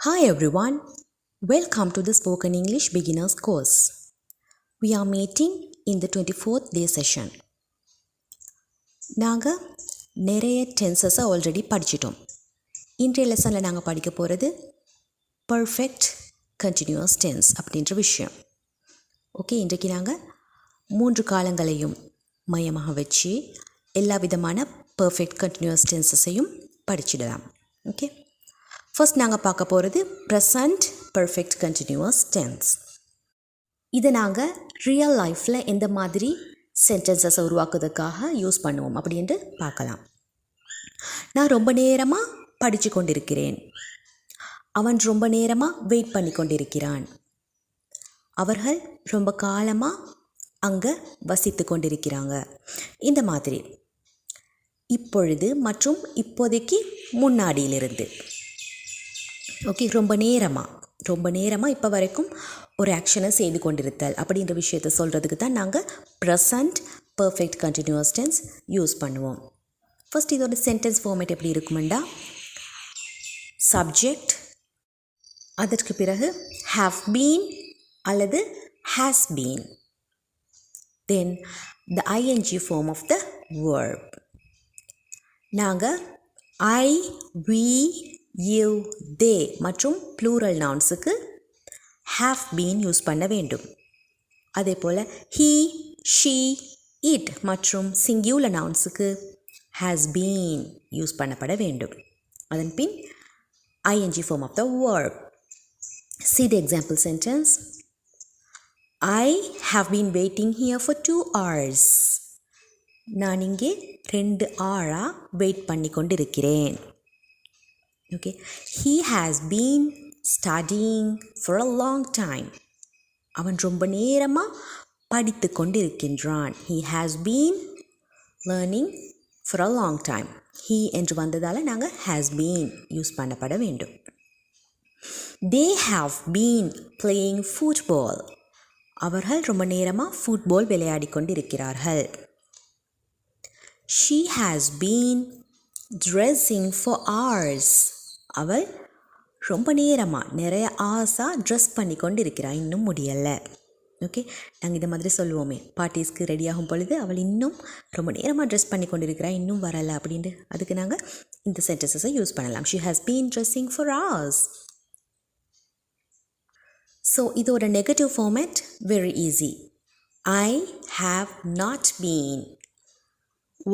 Hi everyone, welcome to the Spoken English Beginners course. We are meeting in the 24th day session. நாங்கள் நிறைய டென்சஸை already படிச்சிட்டோம். இன்றைய லெசனில் நாங்கள் படிக்க போகிறது பர்ஃபெக்ட் கண்டினியூஸ் டென்ஸ் அப்படின்ற விஷயம். ஓகே, இன்றைக்கு நாங்கள் 3 காலங்களையும் மையமாக வச்சு எல்லா விதமான பர்ஃபெக்ட் கண்டினியூஸ் டென்சஸையும் படிச்சிடலாம். ஓகே, ஃபர்ஸ்ட் நாங்கள் பார்க்க போகிறது ப்ரெசண்ட் பர்ஃபெக்ட் கண்டினியூஸ் டென்ஸ். இதை நாங்கள் ரியல் லைஃப்பில் எந்த மாதிரி சென்டென்சஸை உருவாக்குறதுக்காக யூஸ் பண்ணுவோம் அப்படின்ட்டு பார்க்கலாம். நான் ரொம்ப நேரமாக படித்து கொண்டிருக்கிறேன். அவன் ரொம்ப நேரமாக வெயிட் பண்ணி கொண்டிருக்கிறான். அவர்கள் ரொம்ப காலமாக அங்கே வசித்து கொண்டிருக்கிறாங்க. இந்த மாதிரி இப்பொழுது மற்றும் இப்போதைக்கு முன்னாடியிலிருந்து. ஓகே, ரொம்ப நேரமாக இப்போ வரைக்கும் ஒரு ஆக்ஷனை செய்து கொண்டிருத்தல் அப்படின்ற விஷயத்தை சொல்கிறதுக்கு தான் நாங்கள் present perfect continuous tense use பண்ணுவோம். ஃபர்ஸ்ட் இதோட சென்டென்ஸ் ஃபார்மேட் எப்படி இருக்குமெண்டா, சப்ஜெக்ட், அதற்கு பிறகு ஹேவ் பீன் அல்லது has been, then the ING form of the verb. நாங்கள் ஐ, வி, யூ, தே மற்றும் ப்ளூரல் நவுன்ஸுக்கு ஹேவ் பீன் யூஸ் பண்ண வேண்டும். அதே போல் ஹீ, ஷீ, இட் மற்றும் சிங்கியுலர் நவுன்ஸுக்கு ஹேஸ் பீன் யூஸ் பண்ணப்பட வேண்டும். அதன் பின் ING form of the verb. See the example sentence. I have been waiting here for 2 hours. நான் இங்கே 2 hours வெயிட் பண்ணி கொண்டிருக்கிறேன். Okay, he has been studying for a long time. அவன் ரொம்ப நேரமாக படித்து கொண்டிருக்கின்றான். He has been learning for a long time. He என்று வந்ததால் நாங்கள் has been யூஸ் பண்ணப்பட வேண்டும். They have been playing football. அவர்கள் ரொம்ப நேரமாக ஃபுட்பால் விளையாடி கொண்டிருக்கிறார்கள். She has been dressing for hours. அவள் ரொம்ப நேரமாக நிறைய ஆசாக ட்ரெஸ் பண்ணி கொண்டு இருக்கிறாள், இன்னும் முடியலை. ஓகே, நாங்கள் இதை மாதிரி சொல்லுவோமே, பார்ட்டிஸ்க்கு ரெடி ஆகும் பொழுது அவள் இன்னும் ரொம்ப நேரமாக ட்ரெஸ் பண்ணி கொண்டு இருக்கிறா, இன்னும் வரலை அப்படின்ட்டு. அதுக்கு நாங்கள் இந்த சென்டென்சஸை யூஸ் பண்ணலாம். She has been dressing for hours. So இதோட negative format very easy. I have not been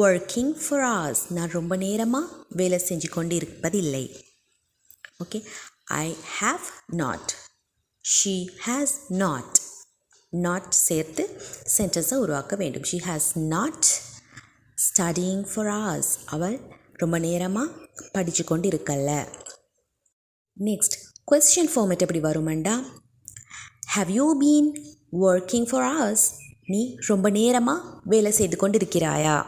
working for hours. நான் ரொம்ப நேரமாக வேலை செஞ்சு கொண்டு இருப்பதில்லை. Okay, I have not, she has not, not சேர்த்து சென்டென்ஸை உருவாக்க வேண்டும். She has not studying for hours. அவள் ரொம்ப நேரமாக படித்து கொண்டு இருக்கல்ல. நெக்ஸ்ட் கொஸ்டின் ஃபார்மேட் எப்படி வருமெண்டா, have you been working for hours? நீ ரொம்ப நேரமாக வேலை செய்து கொண்டு இருக்கிறாயா?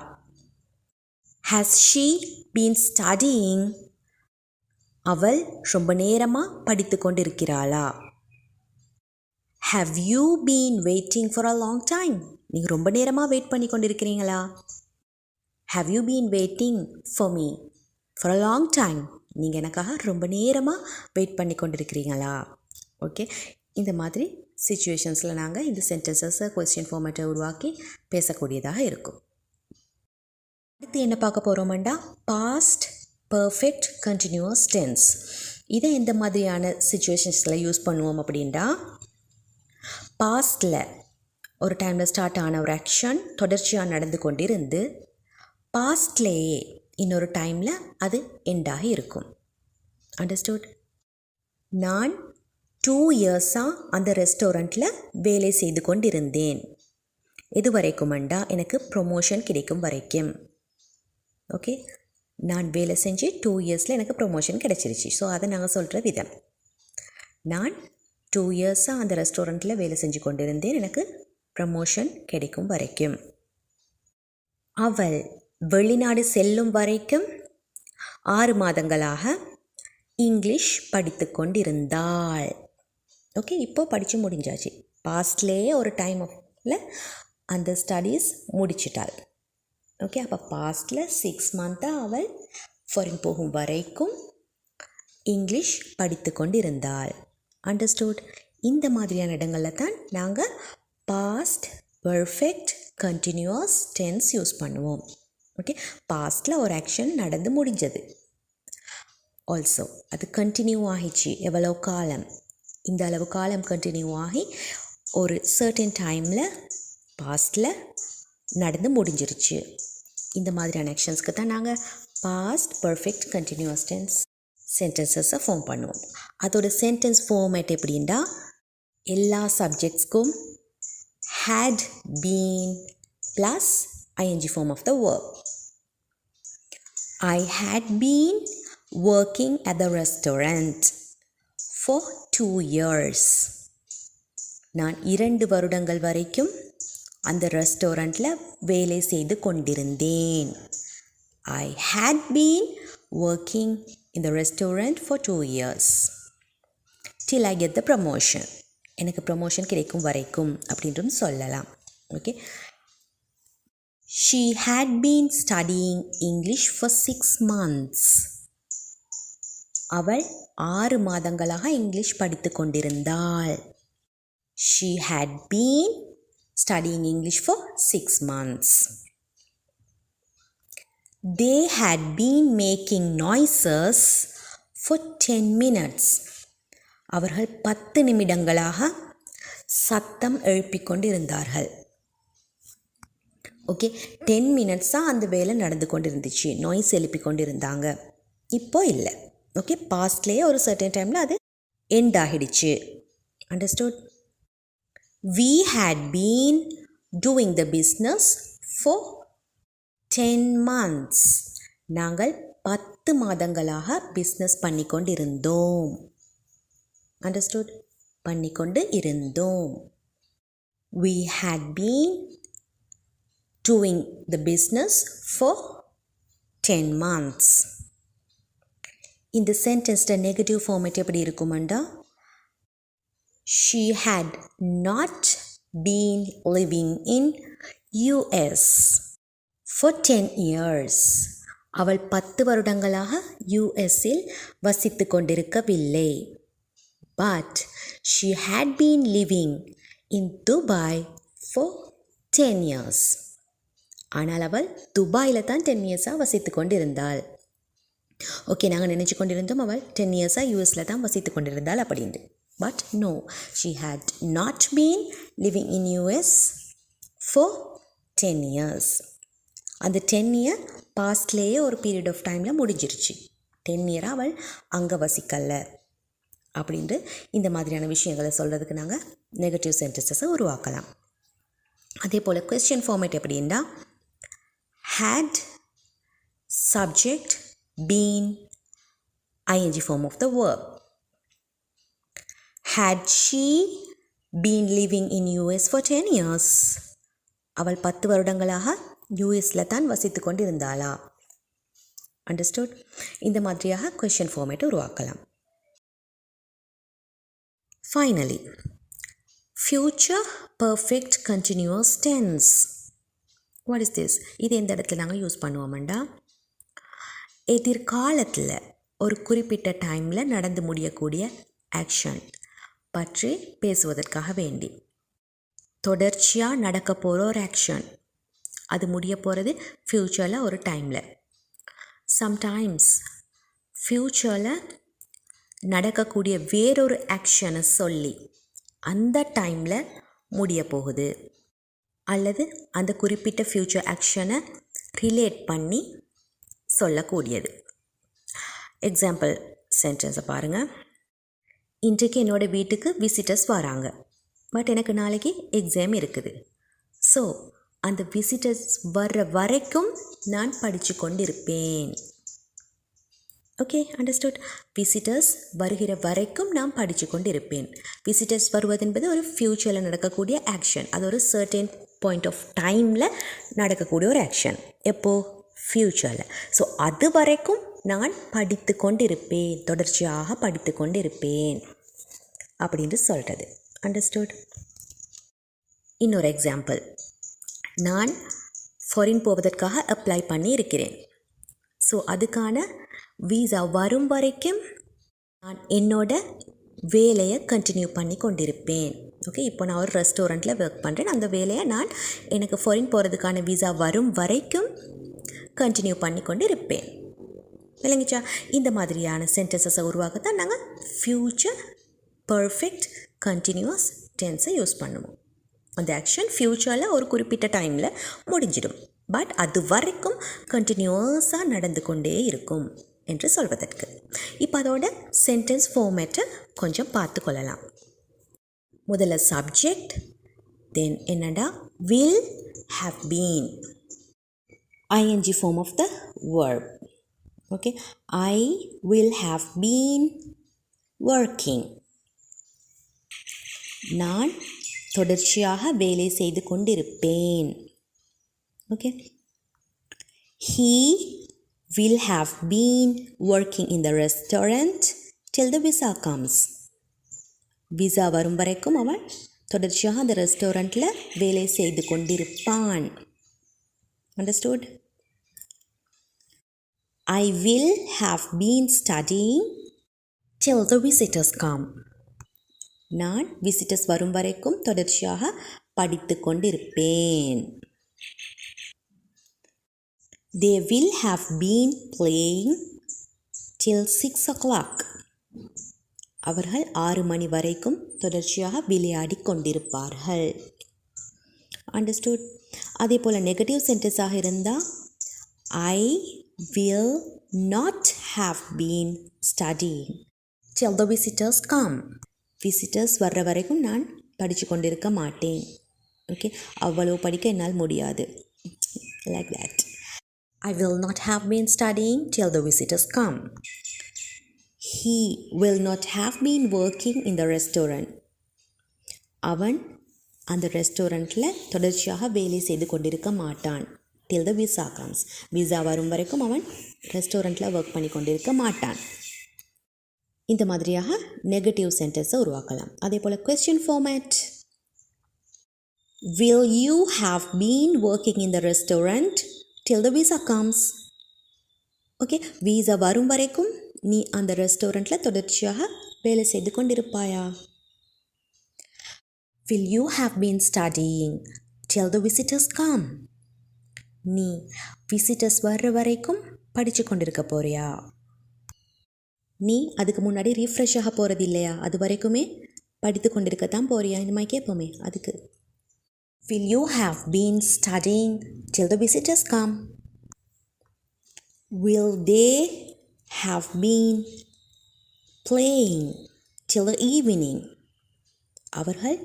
Has she been studying? அவள் ரொம்ப நேரமாக படித்து கொண்டிருக்கிறாளா? Have you been waiting for a long time? நீங்கள் ரொம்ப நேரமாக வெயிட் பண்ணி கொண்டிருக்கிறீங்களா? Have you been waiting for me for a long time? நீங்கள் எனக்காக ரொம்ப நேரமாக வெயிட் பண்ணி கொண்டிருக்கிறீங்களா? ஓகே, இந்த மாதிரி சிச்சுவேஷன்ஸில் நாங்கள் இந்த சென்டென்சஸை கொஸ்டின் ஃபார்மேட்டை உருவாக்கி பேசக்கூடியதாக இருக்கும். அடுத்து என்ன பார்க்க போகிறோம்டா, பாஸ்ட் பர்ஃபெக்ட் கண்டினியூஸ் டென்ஸ். இதை எந்த மாதிரியான சிச்சுவேஷன்ஸில் யூஸ் பண்ணுவோம் அப்படின்டா, பாஸ்டில் ஒரு டைமில் ஸ்டார்ட் ஆன ஒரு ஆக்ஷன் தொடர்ச்சியாக நடந்து கொண்டிருந்து பாஸ்ட்லேயே இன்னொரு டைமில் அது எண்டாகி இருக்கும். அண்டர்ஸ்டுட்? நான் 2 இயர்ஸாக அந்த ரெஸ்டாரண்ட்டில் வேலை செய்து கொண்டிருந்தேன். எது வரைக்கும்ண்டா, எனக்கு ப்ரொமோஷன் கிடைக்கும் வரைக்கும். ஓகே, நான் வேலை செஞ்சு 2 இயர்ஸில் எனக்கு ப்ரொமோஷன் கிடச்சிருச்சு. ஸோ அதை நாங்கள் சொல்கிற விதம், நான் 2 இயர்ஸாக அந்த ரெஸ்டாரண்ட்டில் வேலை செஞ்சு கொண்டிருந்தேன், எனக்கு ப்ரமோஷன் கிடைக்கும் வரைக்கும். அவள் வெளிநாடு செல்லும் வரைக்கும் 6 மாதங்களாக இங்கிலீஷ் படித்து கொண்டிருந்தாள். ஓகே, இப்போது படித்து முடிஞ்சாச்சு. பாஸ்ட்லேயே ஒரு டைமில் அந்த ஸ்டடீஸ் முடிச்சிட்டாள். ஓகே, அப்போ பாஸ்டில் 6 மந்த்தாக அவள் ஃபாரின் போகும் வரைக்கும் இங்கிலீஷ் படித்து கொண்டிருந்தாள். அண்டர்ஸ்டூட்? இந்த மாதிரியான இடங்களில் தான் நாங்கள் past perfect continuous tense use பண்ணுவோம். ஓகே, பாஸ்டில் ஒரு ஆக்ஷன் நடந்து முடிஞ்சது, ஆல்சோ அது கண்டினியூ ஆகிச்சு. எவ்வளோ காலம்? இந்த அளவு காலம் கண்டினியூ ஆகி ஒரு சர்டன் டைமில் பாஸ்டில் நடந்து முடிஞ்சிருச்சு. இந்த மாதிரியான ஆக்ஷன்ஸ்க்கு தான் நாங்கள் பாஸ்ட் பர்ஃபெக்ட் கண்டினியூஸ் டென்ஸ் சென்டென்சஸை ஃபார்ம் பண்ணுவோம். அதோட சென்டென்ஸ் ஃபார்மேட் எப்படின்னா, எல்லா சப்ஜெக்ட்ஸ்க்கும் had been plus ing form of the verb. I had been working at the restaurant for 2 years. நான் 2 வருடங்கள் வரைக்கும் அந்த ரெஸ்டாரண்ட்டில் வேலை செய்து கொண்டிருந்தேன். I had been working in the restaurant for 2 years till I get the promotion. எனக்கு promotion கிடைக்கும் வரைக்கும் அப்படின்றது சொல்லலாம். Okay, she had been studying English for 6 months. அவள் 6 மாதங்களாக இங்கிலீஷ் படித்து கொண்டிருந்தாள். She had been studying English for 6 months. They had been making noises for 10 minutes. அவர்கள் 10 நிமிடங்களாக சத்தம் எழுப்பிக் கொண்டிருந்தார்கள். ஓகே, 10 மினிட்ஸாக அந்த வேலை நடந்து கொண்டிருந்துச்சு, நாய்ஸ் எழுப்பி கொண்டிருந்தாங்க. இப்போ இல்லை. ஓகே, பாஸ்ட்லேயே ஒரு சர்டன் டைமில் அது எண்ட் ஆகிடுச்சு. Understood? We had been doing the business for 10 months. நாங்கள் 10 மாதங்களாக பிஸ்னஸ் பண்ணி கொண்டிருந்தோம். அண்டர்ஸ்டூட்? பண்ணிக்கொண்டு இருந்தோம். We had been doing the business for 10 months. இந்த சென்டென்ஸ்ட நெகட்டிவ் ஃபார்மேட் எப்படி இருக்குமெண்டா, she had not been living in US for 10 years. அவள் 10 வருடங்களாக யூஎஸ்ஸில் வசித்து கொண்டிருக்கவில்லை. But she had been living in Dubai for 10 years. ஆனால் அவள் துபாயில் தான் 10 இயர்ஸாக வசித்து கொண்டிருந்தாள். ஓகே, நாங்கள் நினச்சி கொண்டிருந்தோம் அவள் 10 இயர்ஸாக யூஎஸில் தான் வசித்து கொண்டிருந்தாள் அப்படின்ட்டு. But no, she had not been living in US for 10 years. அந்த 10 இயர் பாஸ்ட்லேயே ஒரு பீரியட் ஆஃப் டைமில் முடிஞ்சிருச்சு. 10 இயராக அவள் அங்கே வசிக்கலை அப்படின்ட்டு இந்த மாதிரியான விஷயங்களை சொல்கிறதுக்கு நாங்கள் நெகட்டிவ் சென்டென்சஸை உருவாக்கலாம். அதே போல் கொஸ்டின் ஃபார்மேட் எப்படின்னா, had subject been ing form of the verb. Had she been living in US for 10 years? அவள் 10 வருடங்களாக யூஎஸில் தான் வசித்து கொண்டு இருந்தாளா? அண்டர்ஸ்டூட்? இந்த மாதிரியாக கொஸ்டின் ஃபார்மேட்டை உருவாக்கலாம். Finally, future perfect continuous tense. What is this? இது எந்த இடத்துல நாங்கள் யூஸ் பண்ணுவோம்டா, எதிர்காலத்தில் ஒரு குறிப்பிட்ட டைமில் நடந்து முடியக்கூடிய ஆக்ஷன் பற்றி பேசுவதற்காக வேண்டி, தொடர்ச்சியாக நடக்க போகிற ஒரு ஆக்ஷன், அது முடிய போகிறது ஃப்யூச்சரில் ஒரு டைமில். சம்டைம்ஸ் ஃப்யூச்சரில் நடக்கக்கூடிய வேறொரு ஆக்ஷனை சொல்லி அந்த டைமில் முடிய போகுது, அல்லது அந்த குறிப்பிட்ட ஃப்யூச்சர் ஆக்ஷனை ரிலேட் பண்ணி சொல்லக்கூடியது. எக்ஸாம்பிள் சென்டென்ஸை பாருங்கள். இன்றைக்கு என்னோடய வீட்டுக்கு விசிட்டர்ஸ் வராங்க, பட் எனக்கு நாளைக்கு எக்ஸாம் இருக்குது. ஸோ அந்த விசிட்டர்ஸ் வர்ற வரைக்கும் நான் படித்து கொண்டிருப்பேன். Okay, understood? விசிட்டர்ஸ் வருகிற வரைக்கும் நான் படித்து கொண்டு இருப்பேன். விசிட்டர்ஸ் வருவது என்பது ஒரு ஃப்யூச்சரில் நடக்கக்கூடிய ஆக்ஷன். அது ஒரு சர்டன் பாயிண்ட் ஆஃப் டைமில் நடக்கக்கூடிய ஒரு ஆக்ஷன். எப்போது? ஃப்யூச்சரில். ஸோ அது வரைக்கும் நான் படித்து கொண்டு இருப்பேன், தொடர்ச்சியாக படித்து கொண்டு இருப்பேன் அப்படின்னு சொல்கிறது. அண்டர்ஸ்டுட்? இன்னொரு எக்ஸாம்பிள், நான் ஃபாரின் போவதற்காக அப்ளை பண்ணி இருக்கிறேன். ஸோ அதுக்கான வீசா வரும் வரைக்கும் நான் என்னோட வேலையை கண்டினியூ பண்ணி கொண்டிருப்பேன். ஓகே, இப்போ நான் ஒரு ரெஸ்டாரண்ட்டில் ஒர்க் பண்ணுறேன். அந்த வேலையை நான் எனக்கு ஃபாரின் போகிறதுக்கான விசா வரும் வரைக்கும் கண்டினியூ பண்ணி கொண்டு இருப்பேன். விளங்கிச்சா? இந்த மாதிரியான சென்டென்சஸை உருவாக்கத்தான் நாங்கள் ஃப்யூச்சர் பர்ஃபெக்ட் கண்டினியூஸ் டென்ஸை யூஸ் பண்ணுவோம். அந்த ஆக்ஷன் ஃப்யூச்சரில் ஒரு குறிப்பிட்ட டைமில் முடிஞ்சிடும், பட் அது வரைக்கும் கண்டினியூஸாக நடந்து கொண்டே இருக்கும் என்று சொல்வதற்கு. இப்போ அதோட சென்டென்ஸ் ஃபார்மேட்டை கொஞ்சம் பார்த்து கொள்ளலாம். முதல்ல சப்ஜெக்ட், தென் என்னடா will have been, ING form of the verb. Okay, I will have been working, நான் தொடர்ச்சியாக வேலை செய்து கொண்டிருப்பேன். Okay, he will have been working in the restaurant till the visa comes. Visa வரும் வரைக்கும் அவன் தொடர்ச்சியாக அந்த ரெஸ்டாரண்ட்டில் வேலை செய்து கொண்டிருப்பான். Understood? I will have been studying till the visitors come. நான் விசிட்டர்ஸ் வரும் வரைக்கும் தொடர்ச்சியாக படித்து கொண்டிருப்பேன். They will have been playing till 6 o'clock. அவர்கள் 6 மணி வரைக்கும் தொடர்ச்சியாக விளையாடி கொண்டிருப்பார்கள். அண்டர்ஸ்டுட்? அதே போல் நெகட்டிவ் சென்டென்ஸாக இருந்தால் I will not have been studying till the visitors come. Visitors வர்ற வரைக்கும் நான் படித்து கொண்டிருக்க மாட்டேன். ஓகே, அவ்வளோ படிக்க என்னால் முடியாது. Like that. I will not have been studying till the visitors come. He will not have been working in the restaurant. அவன் அந்த ரெஸ்டாரண்ட்டில் தொடர்ச்சியாக வேலை செய்து கொண்டிருக்க மாட்டான். till the visa comes. Visa வரும் வரைக்கும் அவன் ரெஸ்டாரண்ட்டில் ஒர்க் பண்ணி கொண்டிருக்க மாட்டான். இந்த மாதிரியாக நெகட்டிவ் சென்டென்ஸை உருவாக்கலாம். அதே போல் question format, will you have been working in the restaurant till the visa comes? Okay, visa வரும் வரைக்கும் நீ அந்த ரெஸ்டாரண்ட்டில் தொடர்ச்சியாக வேலை செய்து கொண்டிருப்பாயா? will you have been studying till the visitors come? நீ விசிட்டர்ஸ் வர்ற வரைக்கும் படித்து கொண்டிருக்க போறியா? நீ அதுக்கு முன்னாடி ரீஃப்ரெஷ் ஆக போகிறது இல்லையா? அது வரைக்குமே படித்து கொண்டிருக்கத்தான் போறியா? இந்த மாதிரி கேட்போமே, அதுக்கு. will you have been studying till the visitors come? will they have been playing till the evening? அவர்கள்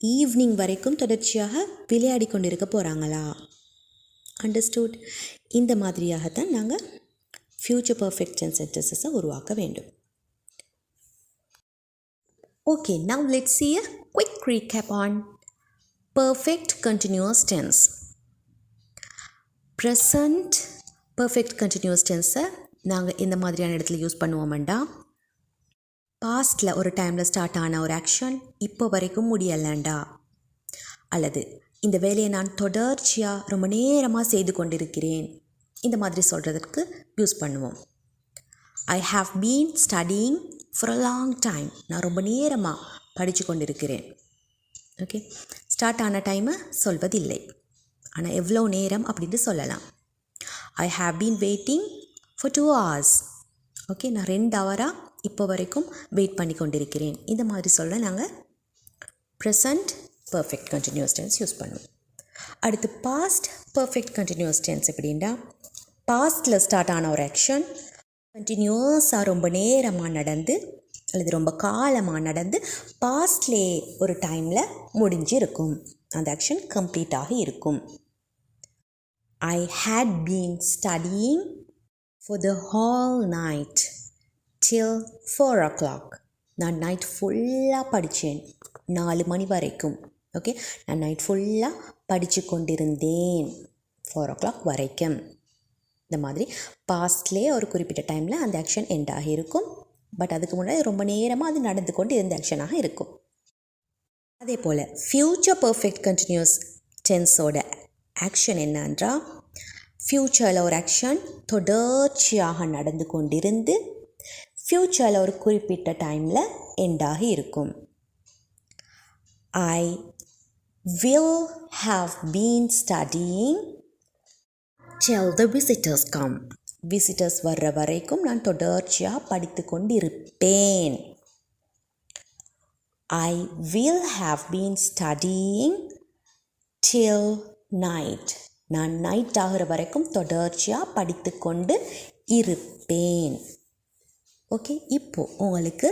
ஈவினிங் வரைக்கும் தொடர்ச்சியாக விளையாடி கொண்டிருக்க போகிறாங்களா? அண்டர்ஸ்டுட்? இந்த மாதிரியாகத்தான் நாங்கள் ஃப்யூச்சர் பர்ஃபெக்ட் டென்ஸ் சென்டென்சஸை உருவாக்க வேண்டும். Okay, now let's see a quick recap on perfect continuous tense. present perfect continuous tense-ஐ நாங்கள் இந்த மாதிரியான இடத்துல யூஸ் பண்ணுவோம்டா, பாஸ்டில் ஒரு டைமில் ஸ்டார்ட் ஆன ஒரு ஆக்ஷன் இப்போ வரைக்கும் முடியலைண்டா, அல்லது இந்த வேலையை நான் தொடர்ச்சியாக ரொம்ப நேரமாக செய்து கொண்டிருக்கிறேன், இந்த மாதிரி சொல்கிறதுக்கு யூஸ் பண்ணுவோம். I have been studying for a long time, நான் ரொம்ப நேரமாக படித்து கொண்டிருக்கிறேன். ஓகே, ஸ்டார்ட் ஆன டைமை சொல்வதில்லை, ஆனால் எவ்வளோ நேரம் அப்படின்னு சொல்லலாம். I have been waiting for 2 hours. Okay, நான் 2 ஹவராக இப்போ வரைக்கும் வெயிட் பண்ணி கொண்டிருக்கிறேன். இந்த மாதிரி சொல்ல நாங்கள் present perfect continuous tense use பண்ணுவோம். அடுத்து பாஸ்ட் பர்ஃபெக்ட் கண்டினியூஸ் டென்ஸ் எப்படின்னா, பாஸ்டில் ஸ்டார்ட் ஆன ஒரு ஆக்ஷன் கண்டினியூஸாக ரொம்ப நேரமாக நடந்து அல்லது ரொம்ப காலமாக நடந்து பாஸ்ட்லே ஒரு டைமில் முடிஞ்சிருக்கும், அந்த ஆக்ஷன் கம்ப்ளீட்டாக இருக்கும். I had been studying for the whole night till 4 o'clock. நான் நைட் ஃபுல்லாக படித்தேன், 4 மணி வரைக்கும். ஓகே, நான் நைட் ஃபுல்லாக படித்து கொண்டிருந்தேன் 4 o'clock வரைக்கும். இந்த மாதிரி பாஸ்ட்லேயே ஒரு குறிப்பிட்ட டைமில் அந்த ஆக்ஷன் எண்ட் ஆகியிருக்கும், பட் அதுக்கு முன்னாடி ரொம்ப நேரமாக அது நடந்து கொண்டு இருந்த ஆக்ஷனாக இருக்கும். அதே போல் ஃப்யூச்சர் பர்ஃபெக்ட் கண்டினியூஸ் டென்ஸோட ஆக்ஷன் என்னன்றா, ஃப்யூச்சரில் ஒரு ஆக்ஷன் தொடர்ச்சியாக நடந்து கொண்டிருந்து ஃப்யூச்சரில் ஒரு குறிப்பிட்ட டைமில் எண்டாகி இருக்கும். I will have been studying till the visitors come. Visitors வர்ற வரைக்கும் நான் தொடர்ச்சியாக படித்து கொண்டு இருப்பேன். I will have been studying till night. நான் நைட் ஆகிற வரைக்கும் தொடர்ச்சியாக படித்து கொண்டு இருப்பேன். ஓகே, இப்போது உங்களுக்கு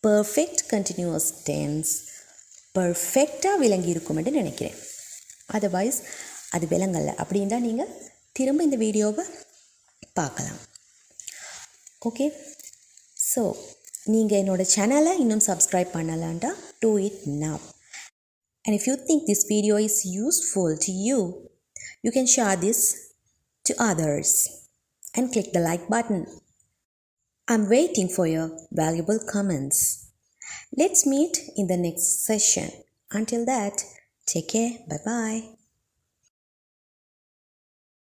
பர்ஃபெக்ட் கண்டினியூஸ் டென்ஸ் பர்ஃபெக்டாக விளங்கி இருக்கும் என்று நினைக்கிறேன். அதர்வைஸ் அது விளங்கலை அப்படின்னா நீங்கள் திரும்ப இந்த வீடியோவை பார்க்கலாம். ஓகே, ஸோ நீங்கள் என்னோடய சேனலை இன்னும் subscribe பண்ணலான்டா do it now. And if you think this video is useful to you, you can share this to others and click the like button. I'm waiting for your valuable comments. Let's meet in the next session. Until that, take care. Bye-bye.